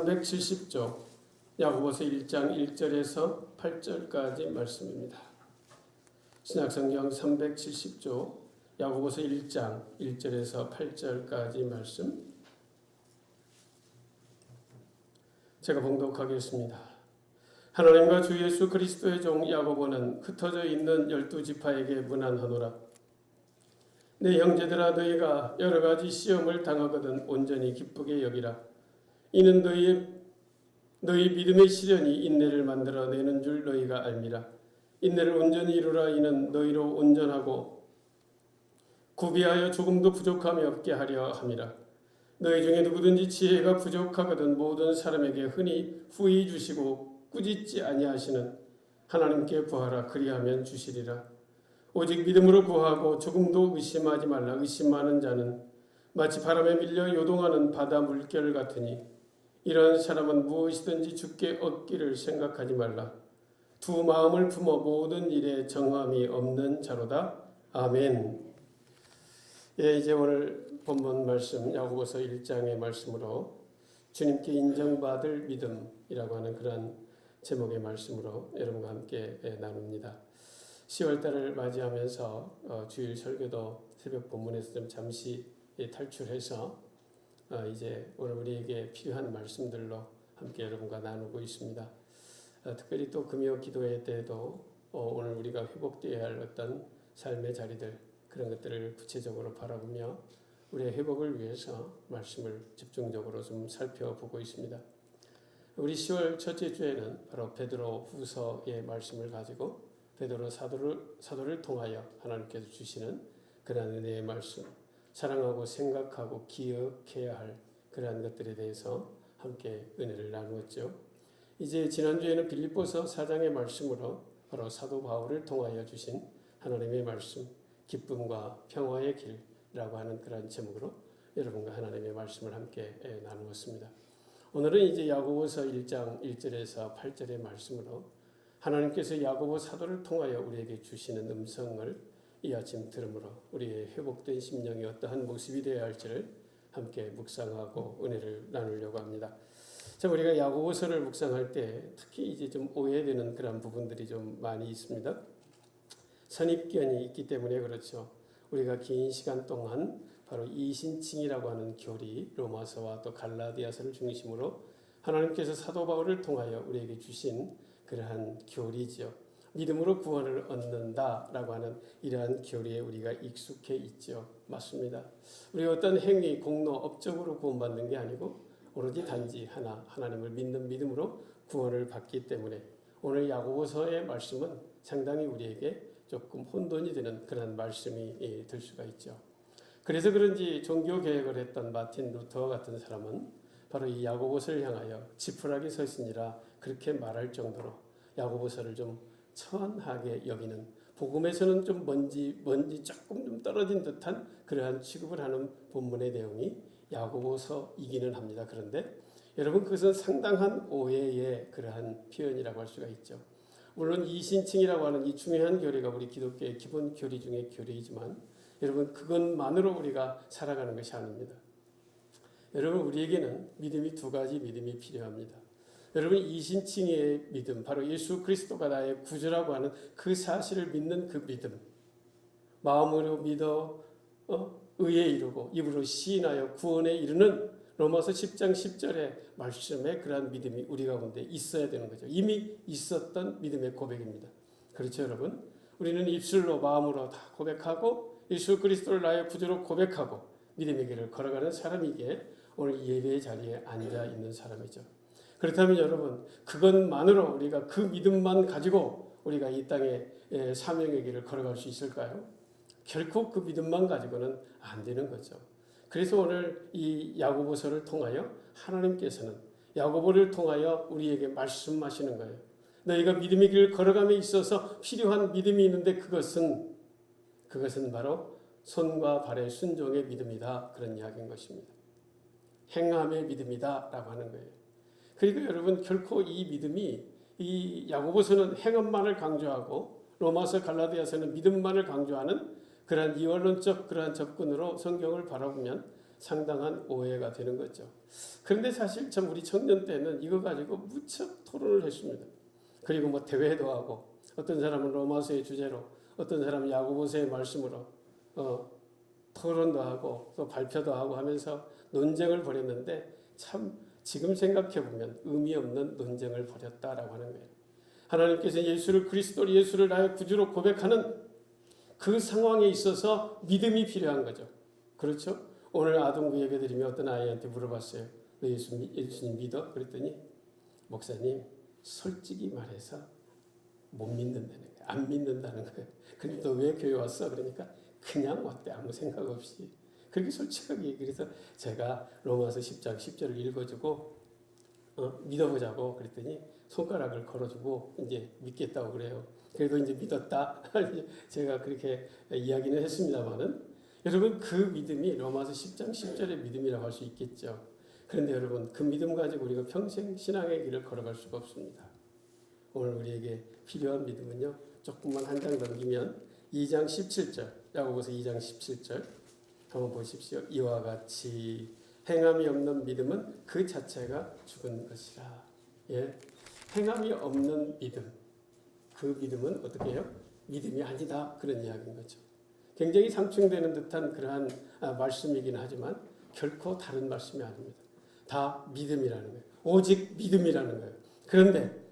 370조 야고보서 1장 1절에서 8절까지 말씀입니다. 신약성경 370조 야고보서 1장 1절에서 8절까지 말씀 제가 봉독하겠습니다. 하나님과 주 예수 그리스도의 종 야고보는 흩어져 있는 12지파에게 문안하노라. 내 형제들아, 너희가 여러 가지 시험을 당하거든 온전히 기쁘게 여기라. 이는 너희 믿음의 시련이 인내를 만들어내는 줄 너희가 알미라. 인내를 온전히 이루라. 이는 너희로 온전하고 구비하여 조금도 부족함이 없게 하려 함이라. 너희 중에 누구든지 지혜가 부족하거든 모든 사람에게 흔히 후히 주시고 꾸짖지 아니하시는 하나님께 구하라. 그리하면 주시리라. 오직 믿음으로 구하고 조금도 의심하지 말라. 의심하는 자는 마치 바람에 밀려 요동하는 바다 물결 같으니 이런 사람은 무엇이든지 주께 얻기를 생각하지 말라. 두 마음을 품어 모든 일에 정함이 없는 자로다. 아멘. 예, 이제 오늘 본문 말씀 야고보서 1장의 말씀으로 주님께 인정받을 믿음이라고 하는 그런 제목의 말씀으로 여러분과 함께 나눕니다. 10월달을 맞이하면서 주일 설교도 새벽 본문에서 좀 잠시 탈출해서 이제 오늘 우리에게 필요한 말씀들로 함께 여러분과 나누고 있습니다. 특별히 또 금요 기도회 때도 오늘 우리가 회복되어야 할 어떤 삶의 자리들 그런 것들을 구체적으로 바라보며 우리의 회복을 위해서 말씀을 집중적으로 좀 살펴보고 있습니다. 우리 10월 첫째 주에는 바로 베드로 후서의 말씀을 가지고 베드로 사도를 통하여 하나님께서 주시는 그러한 은혜의 말씀, 사랑하고 생각하고 기억해야 할 그러한 것들에 대해서 함께 은혜를 나누었죠. 이제 지난주에는 빌립보서 4장의 말씀으로 바로 사도 바울을 통하여 주신 하나님의 말씀, 기쁨과 평화의 길이라고 하는 그런 제목으로 여러분과 하나님의 말씀을 함께 나누었습니다. 오늘은 이제 야고보서 1장 1절에서 8절의 말씀으로 하나님께서 야고보 사도를 통하여 우리에게 주시는 음성을 이 아침 들음으로 우리의 회복된 심령이 어떠한 모습이 되어야 할지를 함께 묵상하고 은혜를 나누려고 합니다. 자, 우리가 야고보서를 묵상할 때 특히 이제 좀 오해되는 그런 부분들이 좀 많이 있습니다. 선입견이 있기 때문에 그렇죠. 우리가 긴 시간 동안 바로 이신칭이라고 하는 교리, 로마서와 또 갈라디아서를 중심으로 하나님께서 사도 바울을 통하여 우리에게 주신 그러한 교리죠. 믿음으로 구원을 얻는다라고 하는 이러한 교리에 우리가 익숙해 있죠. 맞습니다. 우리가 어떤 행위, 공로, 업적으로 구원받는 게 아니고 오로지 단지 하나님을 믿는 믿음으로 구원을 받기 때문에 오늘 야고보서의 말씀은 상당히 우리에게 조금 혼돈이 되는 그런 말씀이 될 수가 있죠. 그래서 그런지 종교개혁을 했던 마틴 루터 같은 사람은 바로 이 야고보서를 향하여 지푸라기 서신이라 그렇게 말할 정도로 야고보서를 좀 천하게 여기는, 복음에서는 좀 먼지 조금 좀 떨어진 듯한 그러한 취급을 하는 본문의 내용이 야고보서이기는 합니다. 그런데 여러분, 그것은 상당한 오해의 그러한 표현이라고 할 수가 있죠. 물론 이신칭이라고 하는 이 중요한 교리가 우리 기독교의 기본 교리 중에 교리이지만 여러분, 그것만으로 우리가 살아가는 것이 아닙니다. 여러분, 우리에게는 믿음이 두 가지 믿음이 필요합니다. 여러분, 이신칭의 믿음, 바로 예수 그리스도가 나의 구주라고 하는 그 사실을 믿는 그 믿음, 마음으로 믿어 의에 이르고 입으로 시인하여 구원에 이르는 로마서 10장 10절의 말씀에 그러한 믿음이 우리 가운데 있어야 되는 거죠. 이미 있었던 믿음의 고백입니다. 그렇죠, 여러분? 우리는 입술로 마음으로 다 고백하고 예수 그리스도를 나의 구주로 고백하고 믿음의 길을 걸어가는 사람이기에 오늘 예배의 자리에 앉아 있는 사람이죠. 그렇다면 여러분, 그것만으로 우리가 그 믿음만 가지고 우리가 이 땅에 사명의 길을 걸어갈 수 있을까요? 결코 그 믿음만 가지고는 안 되는 거죠. 그래서 오늘 이 야고보서를 통하여 하나님께서는 야고보를 통하여 우리에게 말씀하시는 거예요. 너희가 믿음의 길을 걸어감에 있어서 필요한 믿음이 있는데 그것은 바로 손과 발의 순종의 믿음이다. 그런 이야기인 것입니다. 행함의 믿음이다 라고 하는 거예요. 그러니까 여러분, 결코 이 믿음이, 이 야고보서는 행함만을 강조하고 로마서 갈라디아서는 믿음만을 강조하는 그러한 이원론적 그러한 접근으로 성경을 바라보면 상당한 오해가 되는 거죠. 그런데 사실 참 우리 청년 때는 이거 가지고 무척 토론을 했습니다. 그리고 뭐 대회도 하고, 어떤 사람은 로마서의 주제로, 어떤 사람은 야고보서의 말씀으로 토론도 하고 또 발표도 하고 하면서 논쟁을 벌였는데, 참 지금 생각해 보면 의미 없는 논쟁을 벌였다라고 하는 거예요. 하나님께서 예수를 그리스도, 예수를 나의 구주로 고백하는 그 상황에 있어서 믿음이 필요한 거죠. 그렇죠? 오늘 아동부 예배드리며 어떤 아이한테 물어봤어요. 너 예수님 믿어? 그랬더니 목사님, 솔직히 말해서 못 믿는다는 거예요. 안 믿는다는 거예요. 근데 너 왜 교회 왔어? 그러니까 그냥 왔대, 아무 생각 없이. 그렇게 솔직하게 얘기해서 제가 로마서 10장 10절을 읽어주고 믿어보자고 그랬더니 손가락을 걸어주고 이제 믿겠다고 그래요. 그래도 이제 믿었다. 제가 그렇게 이야기는 했습니다만은, 여러분 그 믿음이 로마서 10장 10절의 믿음이라고 할 수 있겠죠. 그런데 여러분 그 믿음 가지고 우리가 평생 신앙의 길을 걸어갈 수가 없습니다. 오늘 우리에게 필요한 믿음은요, 조금만 한 장 넘기면 2장 17절, 야고보서 2장 17절 한번 보십시오. 이와 같이 행함이 없는 믿음은 그 자체가 죽은 것이라. 예, 행함이 없는 믿음, 그 믿음은 어떻게 해요? 믿음이 아니다, 그런 이야기인 거죠. 굉장히 상충되는 듯한 그러한 말씀이긴 하지만 결코 다른 말씀이 아닙니다. 다 믿음이라는 거예요. 오직 믿음이라는 거예요. 그런데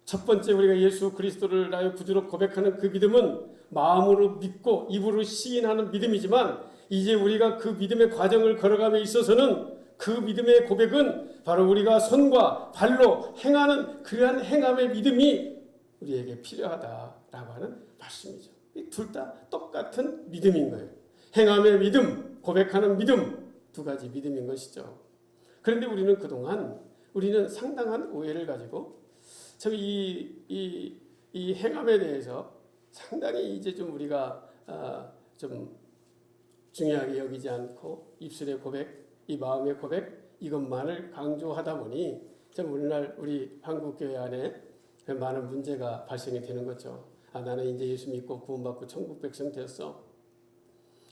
첫 번째 우리가 예수 그리스도를 나의 구주로 고백하는 그 믿음은 마음으로 믿고 입으로 시인하는 믿음이지만, 이제 우리가 그 믿음의 과정을 걸어감에 있어서는 그 믿음의 고백은 바로 우리가 손과 발로 행하는 그러한 행함의 믿음이 우리에게 필요하다라고 하는 말씀이죠. 둘 다 똑같은 믿음인 거예요. 행함의 믿음, 고백하는 믿음, 두 가지 믿음인 것이죠. 그런데 우리는 그동안 상당한 오해를 가지고 참 이 행함에 대해서 상당히 이제 좀 우리가 좀 중요하게 여기지 않고 입술의 고백, 이 마음의 고백, 이것만을 강조하다 보니 참 오늘날 우리 한국교회 안에 많은 문제가 발생이 되는 거죠. 나는 이제 예수 믿고 구원받고 천국 백성 되었어.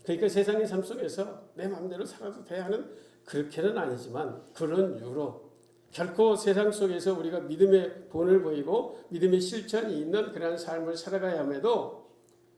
그러니까 세상의 삶 속에서 내 마음대로 살아도 돼야 하는, 그렇게는 아니지만 그런 이유로 결코 세상 속에서 우리가 믿음의 본을 보이고 믿음의 실천이 있는 그러한 삶을 살아가야 함에도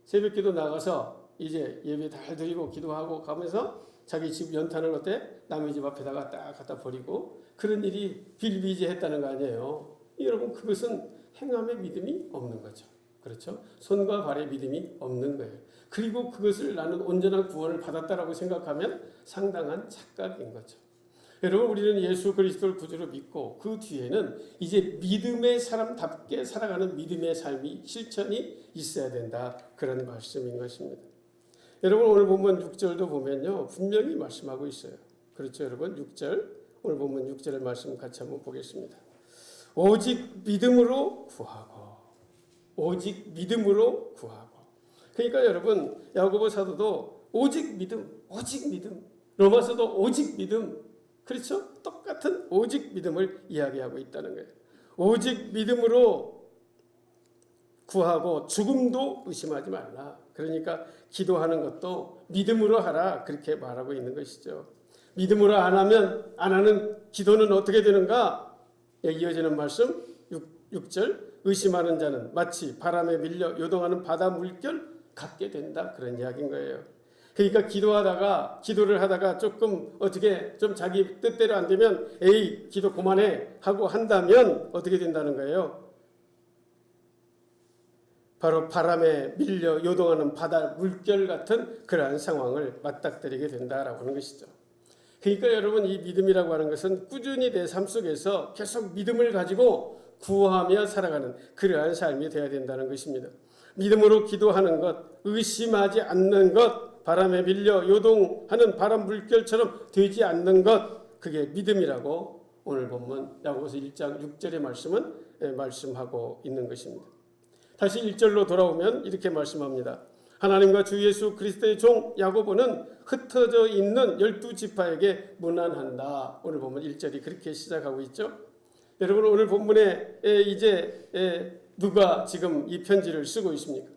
새벽기도 나가서 이제 예배 다 드리고 기도하고 가면서 자기 집 연탄을 남의 집 앞에다가 딱 갖다 버리고 그런 일이 비일비재했다는 거 아니에요. 여러분 그것은 행함의 믿음이 없는 거죠. 그렇죠? 손과 발의 믿음이 없는 거예요. 그리고 그것을 나는 온전한 구원을 받았다라고 생각하면 상당한 착각인 거죠. 여러분 우리는 예수 그리스도를 구주로 믿고 그 뒤에는 이제 믿음의 사람답게 살아가는 믿음의 삶이 실천이 있어야 된다, 그런 말씀인 것입니다. 여러분 오늘 본문 6절도 보면요 분명히 말씀하고 있어요. 그렇죠 여러분? 6절, 오늘 본문 6절의 말씀 같이 한번 보겠습니다. 오직 믿음으로 구하고, 오직 믿음으로 구하고. 그러니까 여러분 야고보 사도도 오직 믿음, 오직 믿음, 로마서도 오직 믿음, 그렇죠? 똑같은 오직 믿음을 이야기하고 있다는 거예요. 오직 믿음으로 구하고 죽음도 의심하지 말라. 그러니까 기도하는 것도 믿음으로 하라, 그렇게 말하고 있는 것이죠. 믿음으로 안 하는 기도는 어떻게 되는가? 이어지는 말씀 6절, 의심하는 자는 마치 바람에 밀려 요동하는 바다 물결 같게 된다, 그런 이야기인 거예요. 그러니까 기도를 하다가 조금 어떻게 좀 자기 뜻대로 안 되면 에이 기도 그만해 하고 한다면 어떻게 된다는 거예요? 바로 바람에 밀려 요동하는 바다 물결 같은 그러한 상황을 맞닥뜨리게 된다라고 하는 것이죠. 그러니까 여러분 이 믿음이라고 하는 것은 꾸준히 내 삶 속에서 계속 믿음을 가지고 구하며 살아가는 그러한 삶이 되어야 된다는 것입니다. 믿음으로 기도하는 것, 의심하지 않는 것, 바람에 밀려 요동하는 바람 물결처럼 되지 않는 것, 그게 믿음이라고 오늘 본문 야고보서 1장 6절의 말씀은 말씀하고 있는 것입니다. 다시 1절로 돌아오면 이렇게 말씀합니다. 하나님과 주 예수 그리스도의 종 야고보는 흩어져 있는 12지파에게 문안한다. 오늘 본문 1절이 그렇게 시작하고 있죠. 여러분 오늘 본문에 이제 누가 지금 이 편지를 쓰고 있습니까?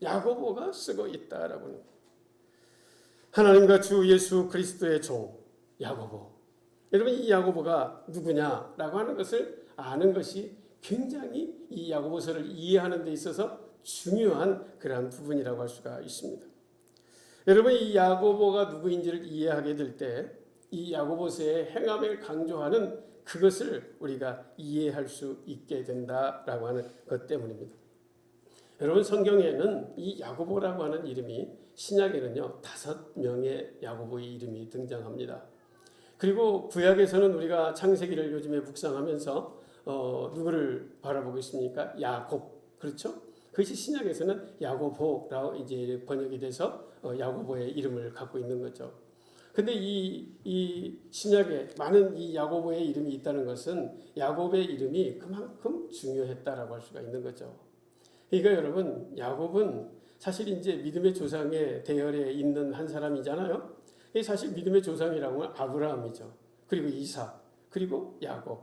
야고보가 쓰고 있다라고 합니다. 하나님과 주 예수 그리스도의 종, 야고보. 여러분 이 야고보가 누구냐라고 하는 것을 아는 것이 굉장히 이 야고보서를 이해하는 데 있어서 중요한 그러한 부분이라고 할 수가 있습니다. 여러분 이 야고보가 누구인지를 이해하게 될 때 이 야고보서의 행함을 강조하는 그것을 우리가 이해할 수 있게 된다라고 하는 것 때문입니다. 여러분 성경에는 이 야고보라고 하는 이름이 신약에는요 5명의 야고보의 이름이 등장합니다. 그리고 구약에서는 우리가 창세기를 요즘에 묵상하면서 누구를 바라보고 있습니까? 야곱, 그렇죠? 그것이 신약에서는 야고보라고 이제 번역이 돼서 야고보의 이름을 갖고 있는 거죠. 근데 이 신약에 많은 이 야고보의 이름이 있다는 것은 야곱의 이름이 그만큼 중요했다라고 할 수가 있는 거죠. 그러니까 여러분 야곱은 사실 이제 믿음의 조상의 대열에 있는 한 사람이잖아요. 사실 믿음의 조상이라고 하면 아브라함이죠. 그리고 이삭, 그리고 야곱.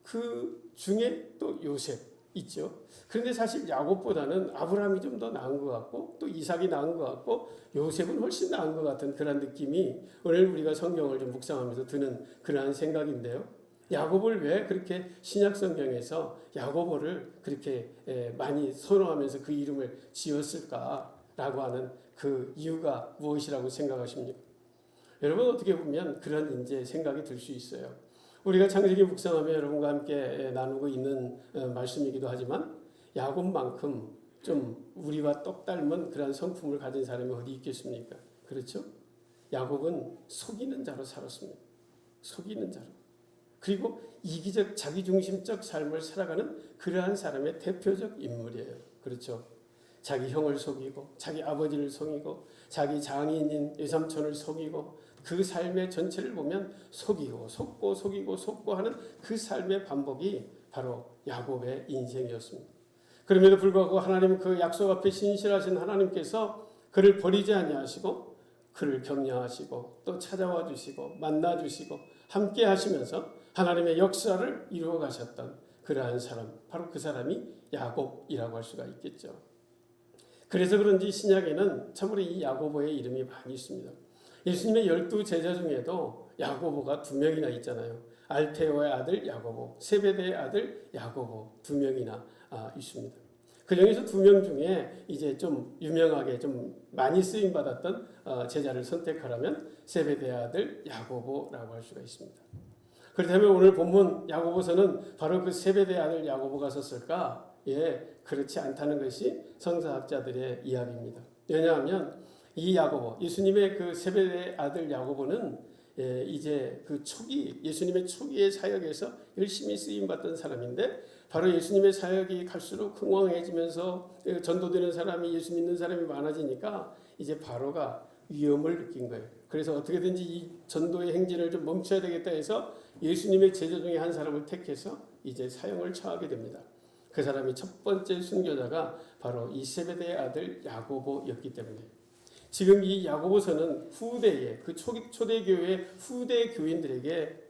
그 중에 또 요셉 있죠. 그런데 사실 야곱보다는 아브라함이 좀 더 나은 것 같고 또 이삭이 나은 것 같고 요셉은 훨씬 나은 것 같은 그런 느낌이 오늘 우리가 성경을 좀 묵상하면서 드는 그러한 생각인데요. 야곱을 왜 그렇게 신약 성경에서 야고보를 그렇게 많이 선호하면서 그 이름을 지었을까라고 하는 그 이유가 무엇이라고 생각하십니까? 여러분 어떻게 보면 그런 이제 생각이 들 수 있어요. 우리가 창세기 묵상하며 여러분과 함께 나누고 있는 말씀이기도 하지만 야곱만큼 좀 우리와 똑 닮은 그런 성품을 가진 사람이 어디 있겠습니까? 그렇죠? 야곱은 속이는 자로 살았습니다. 속이는 자로. 그리고 이기적 자기중심적 삶을 살아가는 그러한 사람의 대표적 인물이에요. 그렇죠? 자기 형을 속이고 자기 아버지를 속이고 자기 장인인 외삼촌을 속이고 그 삶의 전체를 보면 속이고 속고 속이고 속고 하는 그 삶의 반복이 바로 야곱의 인생이었습니다. 그럼에도 불구하고 하나님 그 약속 앞에 신실하신 하나님께서 그를 버리지 아니하시고 그를 격려하시고 또 찾아와 주시고 만나 주시고 함께 하시면서 하나님의 역사를 이루어 가셨던 그러한 사람, 바로 그 사람이 야곱이라고 할 수가 있겠죠. 그래서 그런지 신약에는 참으로 이 야고보의 이름이 많이 있습니다. 예수님의 12 제자 중에도 야고보가 2명이나 있잖아요. 알페오의 아들 야고보, 세베대의 아들 야고보 2명이나 있습니다. 그 중에서 2명 중에 이제 좀 유명하게 좀 많이 쓰임 받았던 제자를 선택하라면 세베대의 아들 야고보라고 할 수가 있습니다. 그렇다면 오늘 본문 야고보서는 바로 그 세베대의 아들 야고보가 썼을까? 예, 그렇지 않다는 것이 성서학자들의 이야기입니다. 왜냐하면 이 야고보, 예수님의 그 세베대의 아들 야고보는 이제 그 초기, 예수님의 초기의 사역에서 열심히 쓰임받던 사람인데 바로 예수님의 사역이 갈수록 흥왕해지면서 전도되는 사람이 예수 믿는 사람이 많아지니까 이제 바로가 위험을 느낀 거예요. 그래서 어떻게든지 이 전도의 행진을 좀 멈춰야 되겠다 해서 예수님의 제자 중에 한 사람을 택해서 이제 사형을 처하게 됩니다. 그 사람이 첫 번째 순교자가 바로 이 세베대의 아들 야고보였기 때문에 지금 이 야고보서는 후대에 그 초대교회의 후대 교인들에게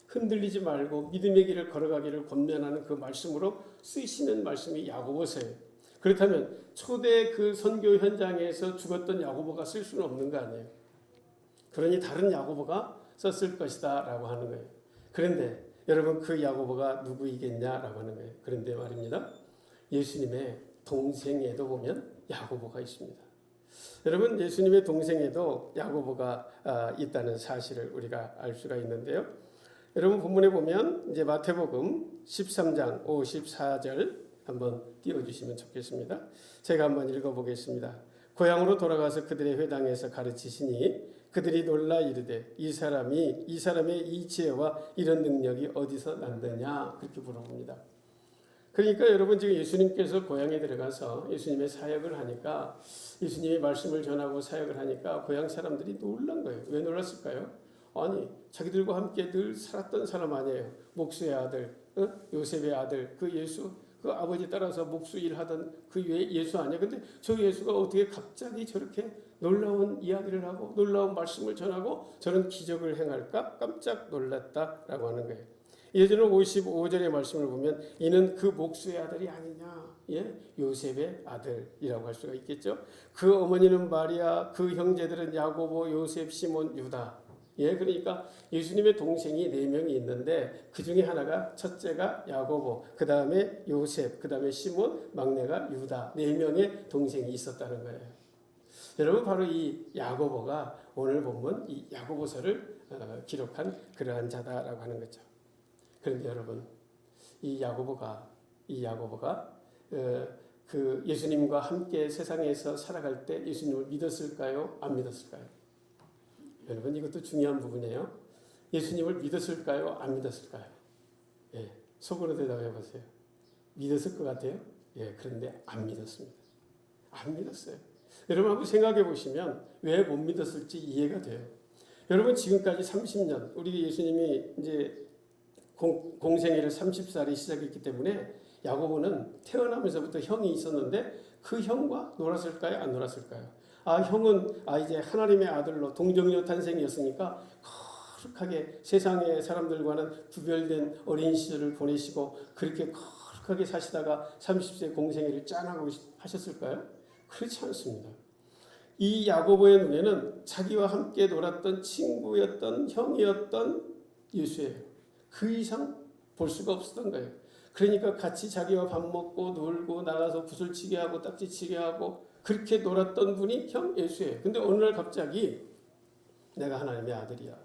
흔들리지 말고 믿음의 길을 걸어가기를 권면하는 그 말씀으로 쓰이시는 말씀이 야고보서예요. 그렇다면 초대 그 선교 현장에서 죽었던 야고보가 쓸 수는 없는 거 아니에요. 그러니 다른 야고보가 썼을 것이다 라고 하는 거예요. 그런데 여러분 그 야고보가 누구이겠냐라고 하는 거예요. 그런데 말입니다. 예수님의 동생에도 보면 야고보가 있습니다. 여러분 예수님의 동생에도 야고보가 있다는 사실을 우리가 알 수가 있는데요. 여러분 본문에 보면 이제 마태복음 13장 54절 한번 띄워주시면 좋겠습니다. 제가 한번 읽어보겠습니다. 고향으로 돌아가서 그들의 회당에서 가르치시니 그들이 놀라 이르되 이 사람의 이 지혜와 이런 능력이 어디서 난느냐 그렇게 물어봅니다. 그러니까 여러분 지금 예수님께서 고향에 들어가서 예수님의 사역을 하니까 예수님의 말씀을 전하고 사역을 하니까 고향 사람들이 놀란 거예요. 왜 놀랐을까요? 아니 자기들과 함께 늘 살았던 사람 아니에요. 목수의 아들, 요셉의 아들, 그 예수, 그 아버지 따라서 목수 일하던 그 예수 아니에요. 근데 저 예수가 어떻게 갑자기 저렇게 놀라운 이야기를 하고 놀라운 말씀을 전하고 저런 기적을 행할까? 깜짝 놀랐다라고 하는 거예요. 예전에 55절의 말씀을 보면 이는 그 목수의 아들이 아니냐, 예, 요셉의 아들이라고 할 수가 있겠죠. 그 어머니는 마리아, 그 형제들은 야고보, 요셉, 시몬, 유다. 예, 그러니까 예수님의 동생이 4명이 있는데 그 중에 하나가 첫째가 야고보, 그 다음에 요셉, 그 다음에 시몬, 막내가 유다 4명의 동생이 있었다는 거예요. 여러분 바로 이 야고보가 오늘 보면 이 야고보서를 기록한 그러한 자다라고 하는 거죠. 그런데 여러분 이 야고보가 그 예수님과 함께 세상에서 살아갈 때 예수님을 믿었을까요? 안 믿었을까요? 여러분 이것도 중요한 부분이에요. 예수님을 믿었을까요? 안 믿었을까요? 예, 속으로 대답해 보세요. 믿었을 것 같아요? 예, 그런데 안 믿었습니다. 안 믿었어요. 여러분 한번 생각해 보시면 왜 못 믿었을지 이해가 돼요. 여러분 지금까지 30년 우리 예수님이 이제 공생애를 30살에 시작했기 때문에 야고보는 태어나면서부터 형이 있었는데 그 형과 놀았을까요? 안 놀았을까요? 형은 이제 하나님의 아들로 동정녀 탄생이었으니까 거룩하게 세상의 사람들과는 구별된 어린 시절을 보내시고 그렇게 거룩하게 사시다가 30세 공생애를 짠하고 하셨을까요? 그렇지 않습니다. 이 야고보의 눈에는 자기와 함께 놀았던 친구였던 형이었던 예수예요. 그 이상 볼 수가 없었던 거예요. 그러니까 같이 자기와 밥 먹고 놀고 나가서 구슬치게 하고 딱지치게 하고 그렇게 놀았던 분이 형 예수예요. 근데 어느 날 갑자기 내가 하나님의 아들이야.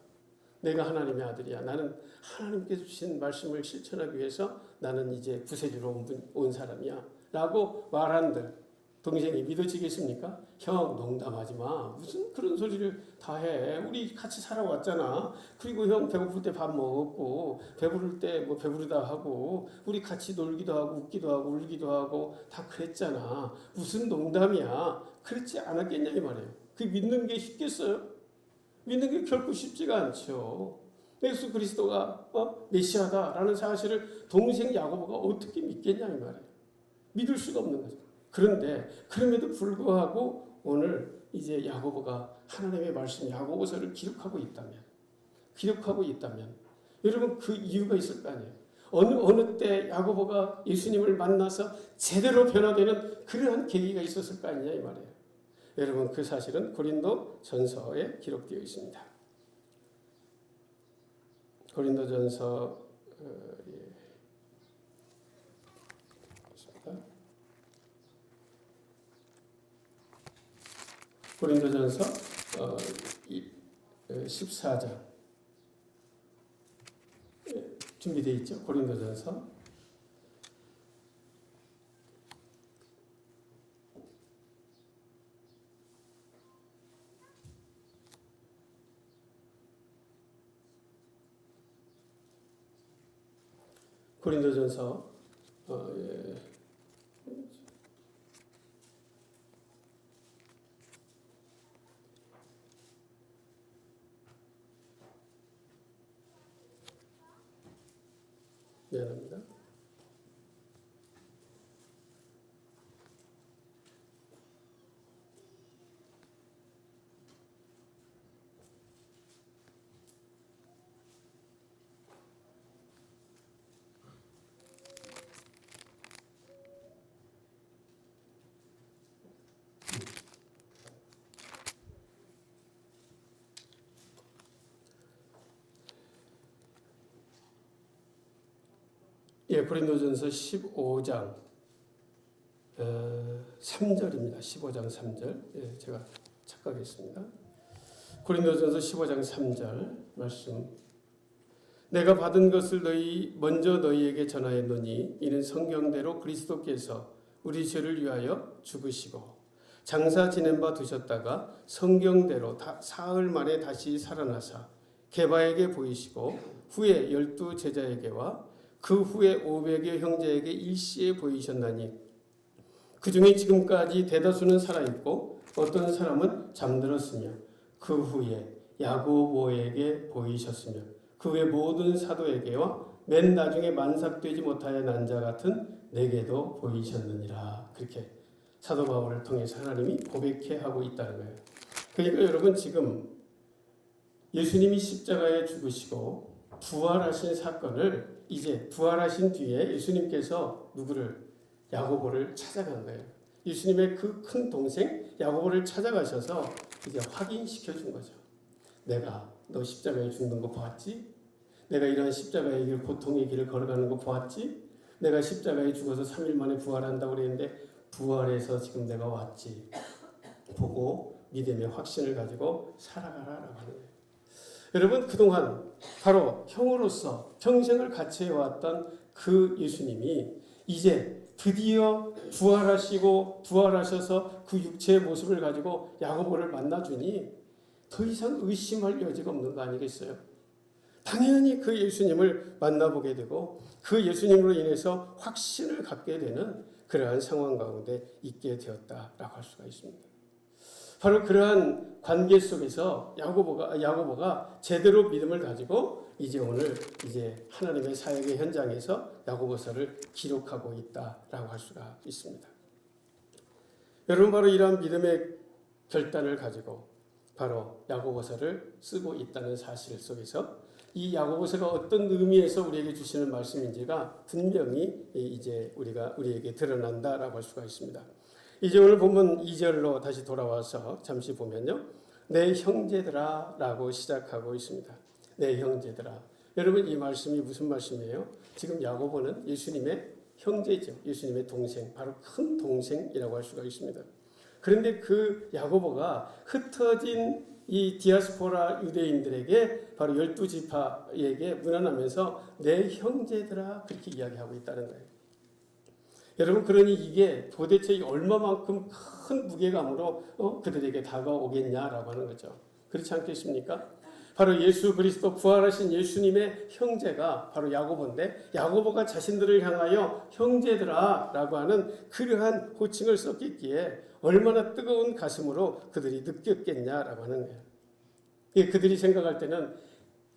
내가 하나님의 아들이야. 나는 하나님께서 주신 말씀을 실천하기 위해서 나는 이제 구세주로 온 사람이야. 라고 말한들 동생이 믿어지겠습니까? 형 농담하지 마. 무슨 그런 소리를 다 해. 우리 같이 살아왔잖아. 그리고 형 배고플 때 밥 먹었고 배부를 때 뭐 배부르다 하고 우리 같이 놀기도 하고 웃기도 하고 울기도 하고 다 그랬잖아. 무슨 농담이야. 그렇지 않았겠냐 이 말이에요. 그 믿는 게 쉽겠어요? 믿는 게 결코 쉽지가 않죠. 예수 그리스도가 메시아다라는 사실을 동생 야고보가 어떻게 믿겠냐 이 말이에요. 믿을 수가 없는 거죠. 그런데 그럼에도 불구하고 오늘 이제 야고보가 하나님의 말씀 야고보서를 기록하고 있다면 여러분 그 이유가 있을 거 아니에요. 어느 때 야고보가 예수님을 만나서 제대로 변화되는 그러한 계기가 있었을 거 아니냐 이 말이에요. 여러분 그 사실은 고린도 전서에 기록되어 있습니다. 고린도 전서 고린도전서 14장 준비되어 있죠. 고린도전서 고린도전서 15장 3절입니다. 15장 3절. 제가 착각했습니다. 고린도전서 15장 3절 말씀. 내가 받은 것을 먼저 너희에게 전하였노니 이는 성경대로 그리스도께서 우리 죄를 위하여 죽으시고 장사 지낸 바 두셨다가 성경대로 사흘 만에 다시 살아나사 게바에게 보이시고 후에 12 제자에게와 그 후에 500여 형제에게 일시에 보이셨나니 그 중에 지금까지 대다수는 살아있고 어떤 사람은 잠들었으며 그 후에 야고보에게 보이셨으며 그 외 모든 사도에게와 맨 나중에 만삭되지 못하여 난 자 같은 내게도 보이셨느니라. 그렇게 사도 바울을 통해서 하나님이 고백해 하고 있다는 거예요. 그러니까 여러분 지금 예수님이 십자가에 죽으시고 부활하신 사건을 이제 부활하신 뒤에 예수님께서 야고보를 찾아간 거예요. 예수님의 그 큰 동생 야고보를 찾아가셔서 이제 확인시켜 준 거죠. 내가 너 십자가에 죽는 거 보았지? 내가 이러한 십자가의 길, 고통의 길을 걸어가는 거 보았지? 내가 십자가에 죽어서 3일 만에 부활한다고 그랬는데 부활해서 지금 내가 왔지. 보고 믿음의 확신을 가지고 살아가라라고 하는 거예요. 여러분, 그동안 바로 형으로서 평생을 같이 해왔던 그 예수님이 이제 드디어 부활하셔서 그 육체의 모습을 가지고 야고보를 만나주니 더 이상 의심할 여지가 없는 거 아니겠어요? 당연히 그 예수님을 만나보게 되고 그 예수님으로 인해서 확신을 갖게 되는 그러한 상황 가운데 있게 되었다라고 할 수가 있습니다. 바로 그러한 관계 속에서 야고보가 제대로 믿음을 가지고 오늘 하나님의 사역의 현장에서 야고보서를 기록하고 있다라고 할 수가 있습니다. 여러분, 바로 이러한 믿음의 결단을 가지고 바로 야고보서를 쓰고 있다는 사실 속에서 이 야고보서가 어떤 의미에서 우리에게 주시는 말씀인지가 분명히 우리에게 드러난다라고 할 수가 있습니다. 이제 오늘 본문 2절로 다시 돌아와서 잠시 보면요. 내 형제들아 라고 시작하고 있습니다. 내 형제들아. 여러분, 이 말씀이 무슨 말씀이에요? 지금 야고보는 예수님의 형제죠. 예수님의 동생, 바로 큰 동생이라고 할 수가 있습니다. 그런데 그 야고보가 흩어진 이 디아스포라 유대인들에게 바로 12지파에게 문안하면서 내 형제들아 그렇게 이야기하고 있다는 거예요. 여러분, 그러니 이게 도대체 얼마만큼 큰 무게감으로 그들에게 다가오겠냐라고 하는 거죠. 그렇지 않겠습니까? 바로 예수 그리스도 부활하신 예수님의 형제가 바로 야고보인데 야고보가 자신들을 향하여 형제들아 라고 하는 그러한 호칭을 썼기에 얼마나 뜨거운 가슴으로 그들이 느꼈겠냐라고 하는 거예요. 그들이 생각할 때는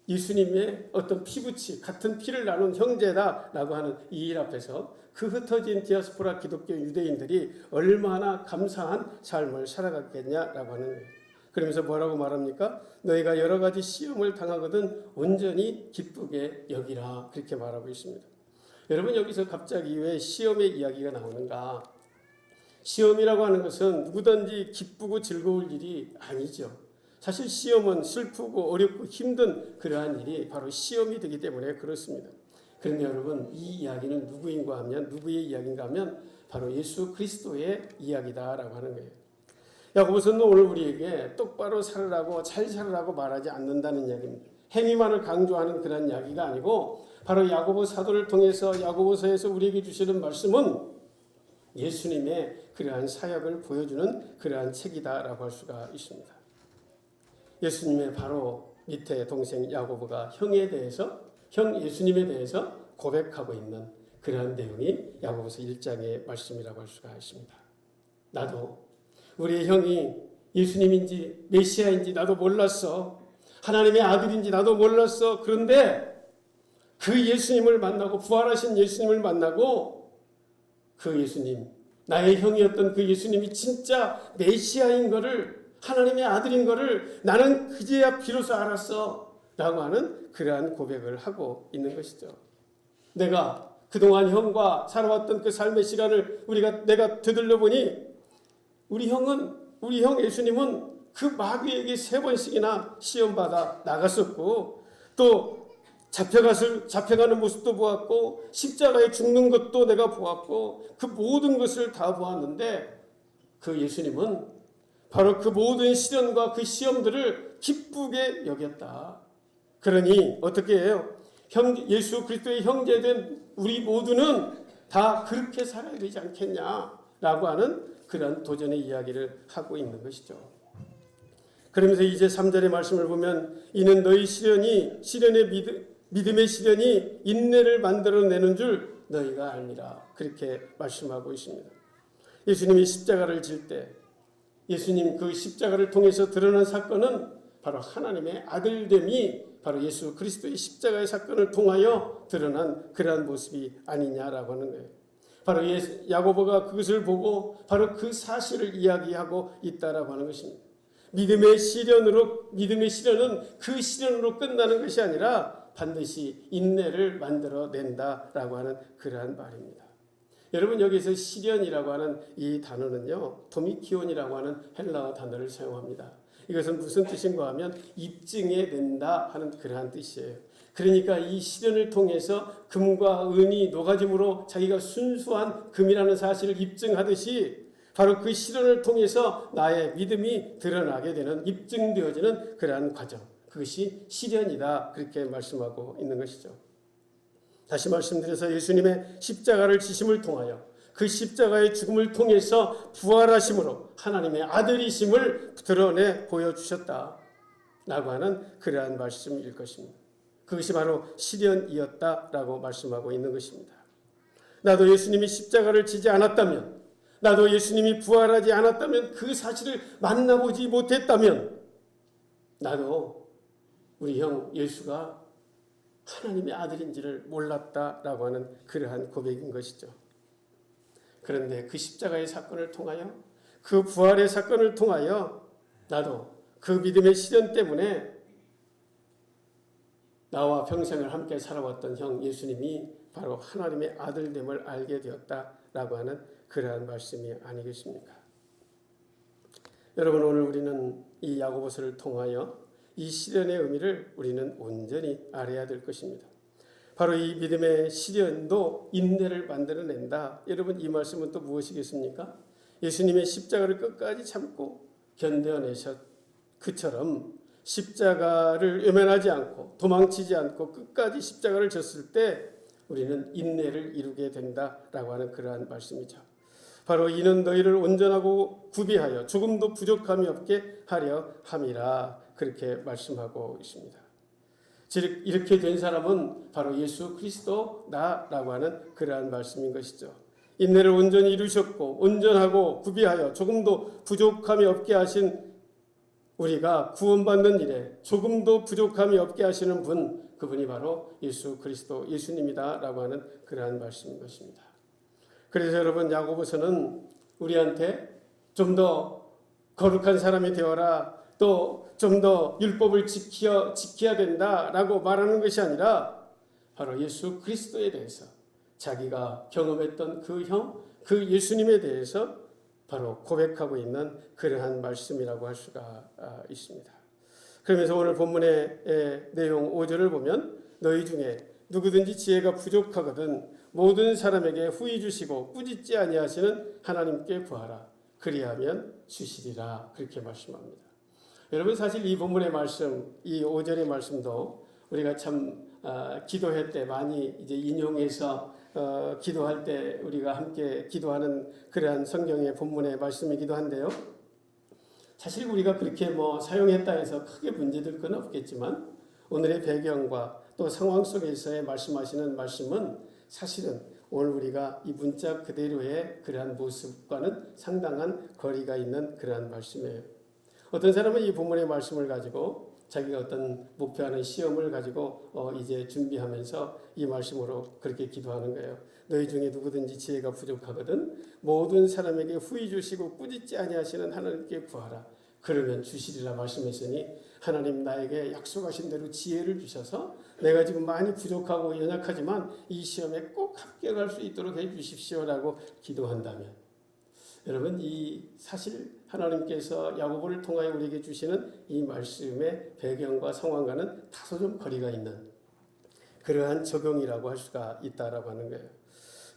예수님의 어떤 피부치 같은 피를 나눈 형제다라고 하는 이 일 앞에서 그 흩어진 디아스포라 기독교 유대인들이 얼마나 감사한 삶을 살아갔겠냐라고 하는 거예요. 그러면서 뭐라고 말합니까? 너희가 여러 가지 시험을 당하거든 온전히 기쁘게 여기라 그렇게 말하고 있습니다. 여러분, 여기서 갑자기 왜 시험의 이야기가 나오는가? 시험이라고 하는 것은 누구든지 기쁘고 즐거울 일이 아니죠. 사실 시험은 슬프고 어렵고 힘든 그러한 일이 바로 시험이 되기 때문에 그렇습니다. 그런데 여러분, 이 이야기는 누구의 이야기인가 하면 바로 예수 그리스도의 이야기다라고 하는 거예요. 야고보서는 오늘 우리에게 똑바로 살으라고 잘 살으라고 말하지 않는다는 이야기입니다. 행위만을 강조하는 그런 이야기가 아니고 바로 야고보 사도를 통해서 야고보서에서 우리에게 주시는 말씀은 예수님의 그러한 사역을 보여주는 그러한 책이다라고 할 수가 있습니다. 예수님의 바로 밑에 동생 야고보가 형 예수님에 대해서 고백하고 있는 그러한 내용이 야고보서 1장의 말씀이라고 할 수가 있습니다. 나도 우리의 형이 예수님인지 메시아인지 나도 몰랐어. 하나님의 아들인지 나도 몰랐어. 그런데 그 예수님을 만나고 부활하신 예수님을 만나고 그 예수님, 나의 형이었던 그 예수님이 진짜 메시아인 거를 하나님의 아들인 거를 나는 그제야 비로소 알았어 라고 하는 그러한 고백을 하고 있는 것이죠. 내가 그동안 형과 살아왔던 그 삶의 시간을 내가 되돌려 보니 우리 형 예수님은 그 마귀에게 3번씩이나 시험받아 나갔었고 또 잡혀가는 모습도 보았고 십자가에 죽는 것도 내가 보았고 그 모든 것을 다 보았는데 그 예수님은 바로 그 모든 시련과 그 시험들을 기쁘게 여겼다. 그러니 어떻게 해요? 예수 그리스도의 형제된 우리 모두는 다 그렇게 살아야 되지 않겠냐라고 하는 그런 도전의 이야기를 하고 있는 것이죠. 그러면서 이제 3절의 말씀을 보면 이는 너희 믿음의 시련이 인내를 만들어내는 줄 너희가 알미라 그렇게 말씀하고 있습니다. 예수님이 십자가를 질 때 예수님 그 십자가를 통해서 드러난 사건은 바로 하나님의 아들됨이 바로 예수 그리스도의 십자가의 사건을 통하여 드러난 그러한 모습이 아니냐라고 하는 거예요. 바로 야고보가 그것을 보고 바로 그 사실을 이야기하고 있다라고 하는 것입니다. 믿음의 시련은 그 시련으로 끝나는 것이 아니라 반드시 인내를 만들어낸다라고 하는 그러한 말입니다. 여러분, 여기서 시련이라고 하는 이 단어는요, 도미키온이라고 하는 헬라어 단어를 사용합니다. 이것은 무슨 뜻인가 하면 입증해 낸다 하는 그러한 뜻이에요. 그러니까 이 시련을 통해서 금과 은이 녹아짐으로 자기가 순수한 금이라는 사실을 입증하듯이 바로 그 시련을 통해서 나의 믿음이 드러나게 되는, 입증되어지는 그러한 과정, 그것이 시련이다, 그렇게 말씀하고 있는 것이죠. 다시 말씀드려서 예수님의 십자가를 지심을 통하여 그 십자가의 죽음을 통해서 부활하심으로 하나님의 아들이심을 드러내 보여주셨다 라고 하는 그러한 말씀일 것입니다. 그것이 바로 시련이었다라고 말씀하고 있는 것입니다. 나도 예수님이 십자가를 지지 않았다면, 나도 예수님이 부활하지 않았다면, 그 사실을 만나보지 못했다면 나도 우리 형 예수가 하나님의 아들인지를 몰랐다라고 하는 그러한 고백인 것이죠. 그런데 그 십자가의 사건을 통하여, 그 부활의 사건을 통하여 나도 그 믿음의 시련 때문에 나와 평생을 함께 살아왔던 형 예수님이 바로 하나님의 아들됨을 알게 되었다라고 하는 그러한 말씀이 아니겠습니까? 여러분, 오늘 우리는 이 야고보서를 통하여 이 시련의 의미를 우리는 온전히 알아야 될 것입니다. 바로 이 믿음의 시련도 인내를 만들어낸다. 여러분, 이 말씀은 또 무엇이겠습니까? 예수님의 십자가를 끝까지 참고 견뎌내셨 그처럼 십자가를 외면하지 않고 도망치지 않고 끝까지 십자가를 졌을 때 우리는 인내를 이루게 된다라고 하는 그러한 말씀이죠. 바로 이는 너희를 온전하고 구비하여 조금도 부족함이 없게 하려 함이라, 그렇게 말씀하고 있습니다. 즉 이렇게 된 사람은 바로 예수 그리스도다라고 하는 그러한 말씀인 것이죠. 인내를 온전히 이루셨고 온전하고 구비하여 조금도 부족함이 없게 하신, 우리가 구원받는 일에 조금도 부족함이 없게 하시는 분, 그분이 바로 예수 그리스도 예수님이다라고 하는 그러한 말씀인 것입니다. 그래서 여러분, 야고보서는 우리한테 좀 더 거룩한 사람이 되어라, 또 좀 더 율법을 지켜야 된다라고 말하는 것이 아니라 바로 예수 그리스도에 대해서, 자기가 경험했던 그 형, 그 예수님에 대해서 바로 고백하고 있는 그러한 말씀이라고 할 수가 있습니다. 그러면서 오늘 본문의 내용 5절을 보면 너희 중에 누구든지 지혜가 부족하거든 모든 사람에게 후히 주시고 꾸짖지 아니하시는 하나님께 구하라, 그리하면 주시리라, 그렇게 말씀합니다. 여러분, 사실 이 본문의 말씀, 이 5절의 말씀도 우리가 참 기도회 때 많이 이제 인용해서 기도할 때 우리가 함께 기도하는 그러한 성경의 본문의 말씀이기도 한데요. 사실 우리가 그렇게 사용했다 해서 크게 문제될 건 없겠지만 오늘의 배경과 또 상황 속에서의 말씀하시는 말씀은 사실은 오늘 우리가 이 문자 그대로의 그러한 모습과는 상당한 거리가 있는 그러한 말씀이에요. 어떤 사람은 이 본문의 말씀을 가지고 자기가 어떤 목표하는 시험을 가지고 이제 준비하면서 이 말씀으로 그렇게 기도하는 거예요. 너희 중에 누구든지 지혜가 부족하거든 모든 사람에게 후히 주시고 꾸짖지 아니하시는 하나님께 구하라, 그러면 주시리라 말씀했으니, 하나님 나에게 약속하신 대로 지혜를 주셔서 내가 지금 많이 부족하고 연약하지만 이 시험에 꼭 합격할 수 있도록 해 주십시오라고 기도한다면, 여러분, 이 사실 하나님께서 야고보를 통하여 우리에게 주시는 이 말씀의 배경과 상황과는 다소 좀 거리가 있는 그러한 적용이라고 할 수가 있다라고 하는 거예요.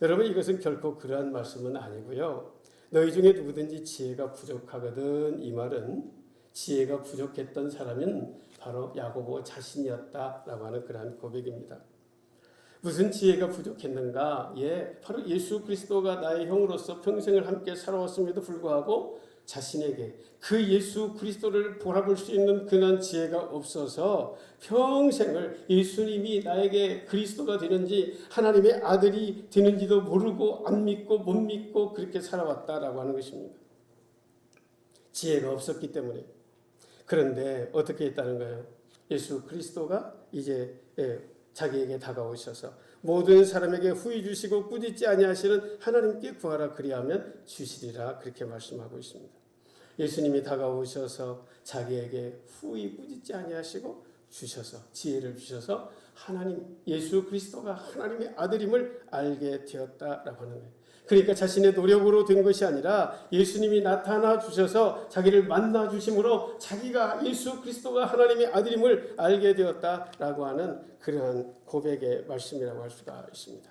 여러분, 이것은 결코 그러한 말씀은 아니고요. 너희 중에 누구든지 지혜가 부족하거든, 이 말은 지혜가 부족했던 사람은 바로 야고보 자신이었다라고 하는 그러한 고백입니다. 무슨 지혜가 부족했는가? 바로 예수 그리스도가 나의 형으로서 평생을 함께 살아왔음에도 불구하고 자신에게 그 예수 그리스도를 바라볼 수 있는 그런 지혜가 없어서 평생을 예수님이 나에게 그리스도가 되는지 하나님의 아들이 되는지도 모르고 안 믿고 못 믿고 그렇게 살아왔다라고 하는 것입니다. 지혜가 없었기 때문에. 그런데 어떻게 했다는 거예요? 예수 그리스도가 이제 자기에게 다가오셔서 모든 사람에게 후히 주시고 꾸짖지 아니하시는 하나님께 구하라, 그리하면 주시리라, 그렇게 말씀하고 있습니다. 예수님이 다가오셔서 자기에게 후히 꾸짖지 아니하시고 주셔서 지혜를 주셔서 하나님 예수 그리스도가 하나님의 아들임을 알게 되었다라고 하는 거예요. 그러니까 자신의 노력으로 된 것이 아니라 예수님이 나타나 주셔서 자기를 만나 주심으로 자기가 예수 그리스도가 하나님의 아들임을 알게 되었다라고 하는 그러한 고백의 말씀이라고 할 수가 있습니다.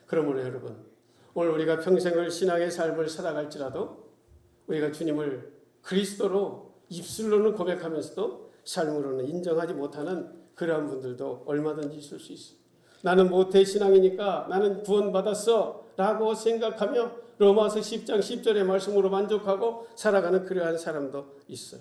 그러므로 여러분, 오늘 우리가 평생을 신앙의 삶을 살아갈지라도 우리가 주님을 그리스도로 입술로는 고백하면서도 삶으로는 인정하지 못하는 그러한 분들도 얼마든지 있을 수 있어요. 나는 모태 신앙이니까 나는 구원받았어 라고 생각하며 로마서 10장 10절의 말씀으로 만족하고 살아가는 그러한 사람도 있어요.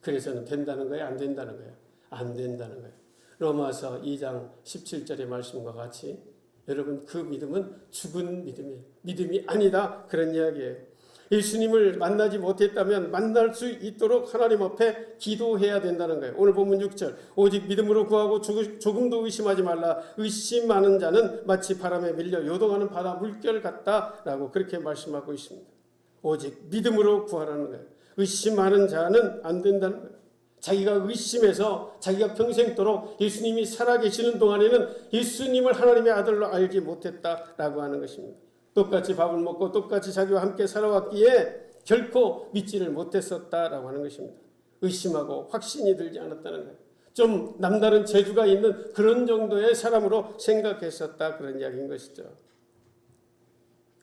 그래서는 된다는 거예요? 안 된다는 거예요? 안 된다는 거예요. 로마서 2장 17절의 말씀과 같이 여러분, 그 믿음은 죽은 믿음이에요. 믿음이 아니다, 그런 이야기예요. 예수님을 만나지 못했다면 만날 수 있도록 하나님 앞에 기도해야 된다는 거예요. 오늘 본문 6절, 오직 믿음으로 구하고 조금도 의심하지 말라. 의심하는 자는 마치 바람에 밀려 요동하는 바다 물결 같다라고 그렇게 말씀하고 있습니다. 오직 믿음으로 구하라는 거예요. 의심하는 자는 안 된다는 거예요. 자기가 의심해서 자기가 평생도록 예수님이 살아계시는 동안에는 예수님을 하나님의 아들로 알지 못했다라고 하는 것입니다. 똑같이 밥을 먹고 똑같이 자기와 함께 살아왔기에 결코 믿지를 못했었다라고 하는 것입니다. 의심하고 확신이 들지 않았다는 거예요. 좀 남다른 재주가 있는 그런 정도의 사람으로 생각했었다, 그런 이야기인 것이죠.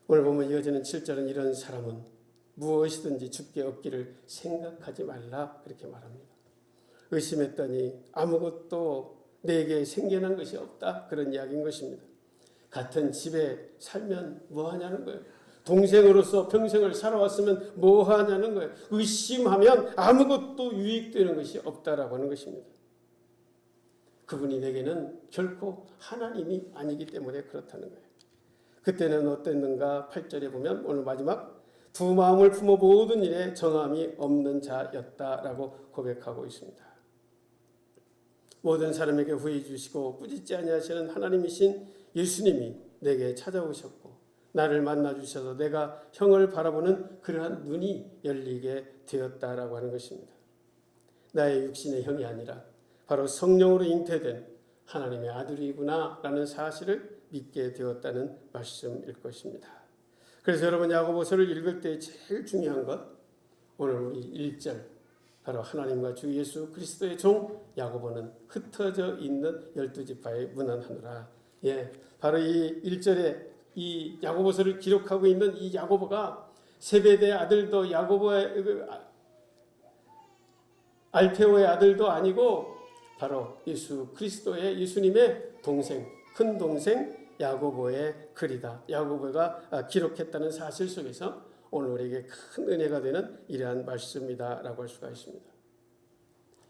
오늘 보면 이어지는 7절은 이런 사람은 무엇이든지 주께 얻기를 생각하지 말라, 그렇게 말합니다. 의심했더니 아무것도 내게 생겨난 것이 없다, 그런 이야기인 것입니다. 같은 집에 살면 뭐하냐는 거예요. 동생으로서 평생을 살아왔으면 뭐하냐는 거예요. 의심하면 아무것도 유익되는 것이 없다라고 하는 것입니다. 그분이 내게는 결코 하나님이 아니기 때문에 그렇다는 거예요. 그때는 어땠는가? 8절에 보면 오늘 마지막 두 마음을 품어 모든 일에 정함이 없는 자였다라고 고백하고 있습니다. 모든 사람에게 후회 주시고 꾸짖지 아니하시는 하나님이신 예수님이 내게 찾아오셨고 나를 만나 주셔서 내가 형을 바라보는 그러한 눈이 열리게 되었다라고 하는 것입니다. 나의 육신의 형이 아니라 바로 성령으로 잉태된 하나님의 아들이구나라는 사실을 믿게 되었다는 말씀일 것입니다. 그래서 여러분, 야고보서를 읽을 때 제일 중요한 것, 오늘 우리 1절, 바로 하나님과 주 예수 그리스도의 종 야고보는 흩어져 있는 12지파에 문안하노라. 예, 바로 이 1절에 이 야고보서를 기록하고 있는 이 야고보가 세베대의 아들도 야고보의 알페오의 아들도 아니고 바로 예수 그리스도의 예수님의 동생, 큰 동생 야고보의 글이다. 야고보가 기록했다는 사실 속에서 오늘 우리에게 큰 은혜가 되는 이러한 말씀이다라고 할 수가 있습니다.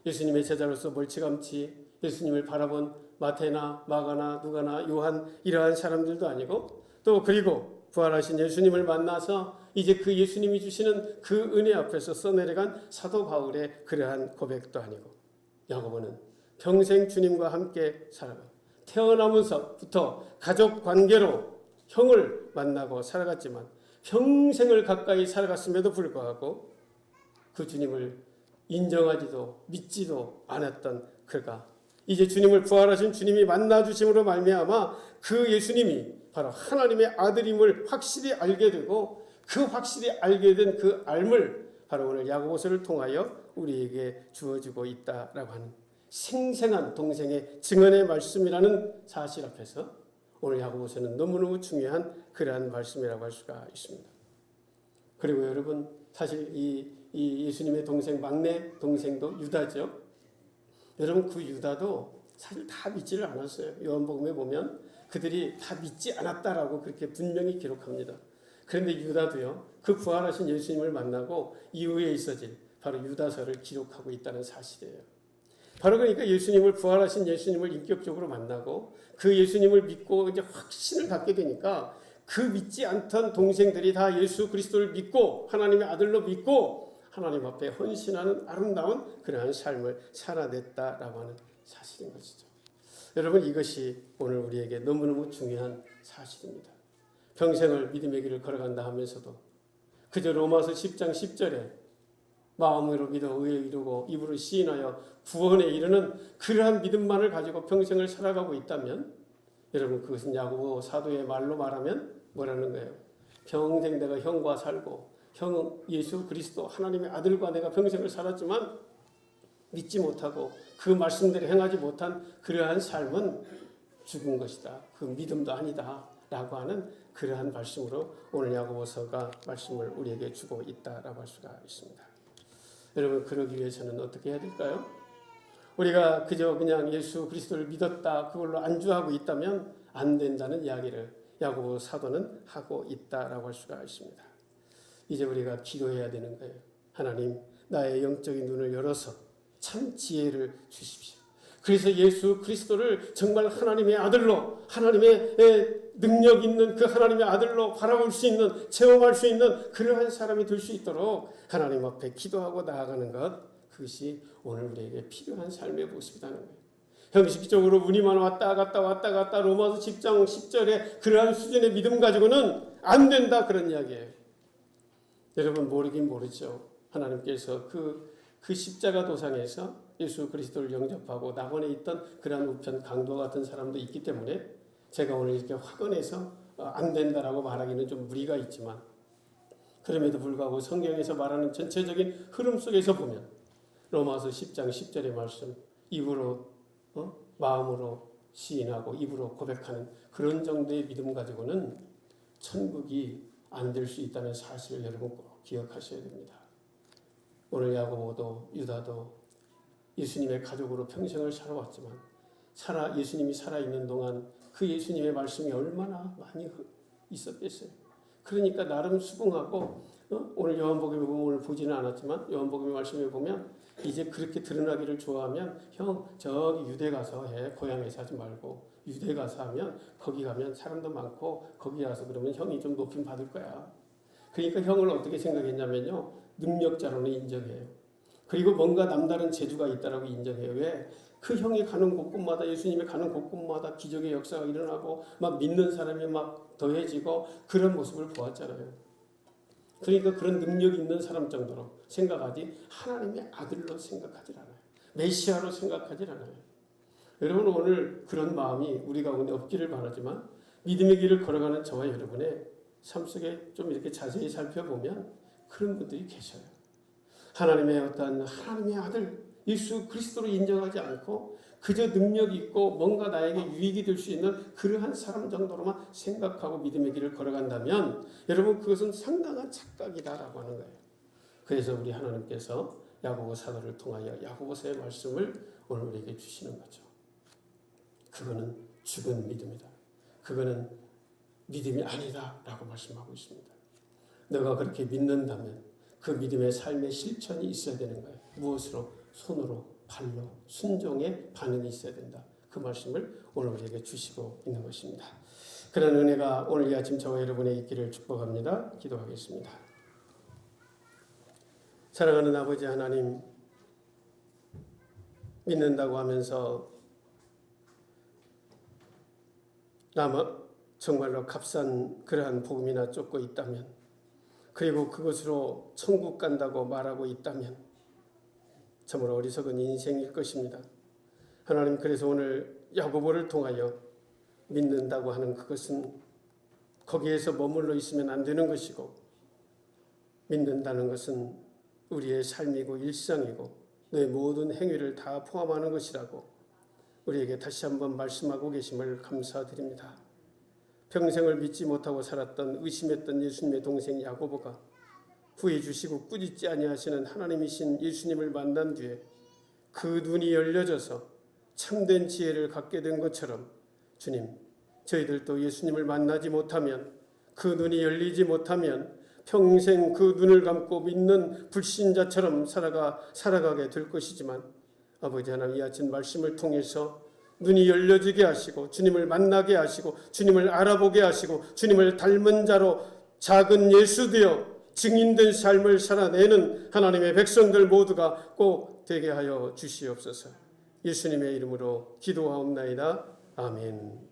예수님의 제자로서 멀찌감치 예수님을 바라본 마태나 마가나 누가나 요한 이러한 사람들도 아니고 또 그리고 부활하신 예수님을 만나서 이제 그 예수님이 주시는 그 은혜 앞에서 써내려간 사도 바울의 그러한 고백도 아니고 야고보는 평생 주님과 함께 살아가 태어나면서부터 가족 관계로 형을 만나고 살아갔지만 평생을 가까이 살아갔음에도 불구하고 그 주님을 인정하지도 믿지도 않았던 그가 이제 주님을 부활하신 주님이 만나주심으로 말미암아 그 예수님이 바로 하나님의 아들임을 확실히 알게 되고 그 확실히 알게 된 그 알을 바로 오늘 야고보서를 통하여 우리에게 주어지고 있다라고 하는 생생한 동생의 증언의 말씀이라는 사실 앞에서 오늘 야고보서는 너무너무 중요한 그러한 말씀이라고 할 수가 있습니다. 그리고 여러분, 사실 이 예수님의 동생, 막내 동생도 유다죠. 여러분, 그 유다도 사실 다 믿지를 않았어요. 요한복음에 보면 그들이 다 믿지 않았다라고 그렇게 분명히 기록합니다. 그런데 유다도요, 그 부활하신 예수님을 만나고 이후에 있어질 바로 유다서를 기록하고 있다는 사실이에요. 바로 그러니까 예수님을 부활하신 예수님을 인격적으로 만나고 그 예수님을 믿고 이제 확신을 갖게 되니까 그 믿지 않던 동생들이 다 예수 그리스도를 믿고 하나님의 아들로 믿고 하나님 앞에 헌신하는 아름다운 그러한 삶을 살아냈다라고 하는 사실인 것이죠. 여러분, 이것이 오늘 우리에게 너무너무 중요한 사실입니다. 평생을 믿음의 길을 걸어간다 하면서도 그저 로마서 10장 10절에 마음으로 믿어 의에 이르고 입으로 시인하여 구원에 이르는 그러한 믿음만을 가지고 평생을 살아가고 있다면 여러분 그것은 야고보 사도의 말로 말하면 뭐라는 거예요? 평생 내가 형과 살고 형 예수 그리스도 하나님의 아들과 내가 평생을 살았지만 믿지 못하고 그 말씀대로 행하지 못한 그러한 삶은 죽은 것이다. 그 믿음도 아니다. 라고 하는 그러한 말씀으로 오늘 야고보서가 말씀을 우리에게 주고 있다라고 할 수가 있습니다. 여러분 그러기 위해서는 어떻게 해야 될까요? 우리가 그저 그냥 예수 그리스도를 믿었다 그걸로 안주하고 있다면 안 된다는 이야기를 야고보 사도는 하고 있다라고 할 수가 있습니다. 이제 우리가 기도해야 되는 거예요. 하나님 나의 영적인 눈을 열어서 참 지혜를 주십시오. 그래서 예수 그리스도를 정말 하나님의 아들로 하나님의 능력 있는 그 하나님의 아들로 바라볼 수 있는 체험할 수 있는 그러한 사람이 될 수 있도록 하나님 앞에 기도하고 나아가는 것 그것이 오늘 우리에게 필요한 삶의 모습이라는 거예요. 형식적으로 무늬만 왔다 갔다 로마서 10장 10절에 그러한 수준의 믿음 가지고는 안 된다 그런 이야기예요. 여러분 모르긴 모르죠. 하나님께서 그 십자가 도상에서 예수 그리스도를 영접하고 낙원에 있던 그러한 우편 강도 같은 사람도 있기 때문에 제가 오늘 이렇게 확언해서 안 된다라고 말하기는 좀 무리가 있지만 그럼에도 불구하고 성경에서 말하는 전체적인 흐름 속에서 보면 로마서 10장 10절의 말씀 입으로 마음으로 시인하고 입으로 고백하는 그런 정도의 믿음 가지고는 천국이 안 될 수 있다는 사실을 여러분 꼭 기억하셔야 됩니다. 오늘 야고보도 유다도 예수님의 가족으로 평생을 살아왔지만 예수님이 살아있는 동안 그 예수님의 말씀이 얼마나 많이 있었겠어요. 그러니까 나름 수긍하고 오늘 요한복음에 보면 오늘 보지는 않았지만 요한복음의 말씀에 보면 이제 그렇게 드러나기를 좋아하면 형 저기 유대 가서 해. 고향에서 하지 말고 유대 가서 하면 거기 가면 사람도 많고 거기 가서 그러면 형이 좀 높임 받을 거야. 그러니까 형을 어떻게 생각했냐면요. 능력자로는 인정해요. 그리고 뭔가 남다른 재주가 있다라고 인정해요. 왜? 그 형이 가는 곳곳마다 예수님이 가는 곳곳마다 기적의 역사가 일어나고 막 믿는 사람이 막 더해지고 그런 모습을 보았잖아요. 그러니까 그런 능력 있는 사람 정도로 생각하지 하나님의 아들로 생각하지 않아요. 메시아로 생각하지 않아요. 여러분 오늘 그런 마음이 우리 가운데 없기를 바라지만 믿음의 길을 걸어가는 저와 여러분의 삶 속에 좀 이렇게 자세히 살펴보면 그런 분들이 계셔요. 하나님의 어떤 하나님의 아들 예수 그리스도로 인정하지 않고 그저 능력이 있고 뭔가 나에게 유익이 될 수 있는 그러한 사람 정도로만 생각하고 믿음의 길을 걸어간다면 여러분 그것은 상당한 착각이다라고 하는 거예요. 그래서 우리 하나님께서 야고보 사도를 통하여 야고보서의 말씀을 오늘 우리에게 주시는 거죠. 그거는 죽은 믿음이다. 그거는 믿음이 아니다라고 말씀하고 있습니다. 너가 그렇게 믿는다면 그 믿음의 삶의 실천이 있어야 되는 거예요. 무엇으로? 손으로, 발로, 순종의 반응이 있어야 된다. 그 말씀을 오늘 우리에게 주시고 있는 것입니다. 그런 은혜가 오늘 이 아침 저와 여러분의 있기를 축복합니다. 기도하겠습니다. 사랑하는 아버지 하나님, 믿는다고 하면서 정말로 값싼 그러한 복음이나 쫓고 있다면, 그리고 그것으로 천국 간다고 말하고 있다면 참으로 어리석은 인생일 것입니다. 하나님, 그래서 오늘 야고보를 통하여 믿는다고 하는 그것은 거기에서 머물러 있으면 안 되는 것이고, 믿는다는 것은 우리의 삶이고 일상이고 내 모든 행위를 다 포함하는 것이라고 우리에게 다시 한번 말씀하고 계심을 감사드립니다. 평생을 믿지 못하고 살았던 의심했던 예수님의 동생 야고보가 후회 주시고 꾸짖지 아니하시는 하나님이신 예수님을 만난 뒤에 그 눈이 열려져서 참된 지혜를 갖게 된 것처럼, 주님, 저희들도 예수님을 만나지 못하면, 그 눈이 열리지 못하면 평생 그 눈을 감고 믿는 불신자처럼 살아가게 될 것이지만, 아버지 하나님, 이 아침 말씀을 통해서 눈이 열려지게 하시고 주님을 만나게 하시고 주님을 알아보게 하시고 주님을 닮은 자로 작은 예수 되어 증인된 삶을 살아내는 하나님의 백성들 모두가 꼭 되게 하여 주시옵소서. 예수님의 이름으로 기도하옵나이다. 아멘.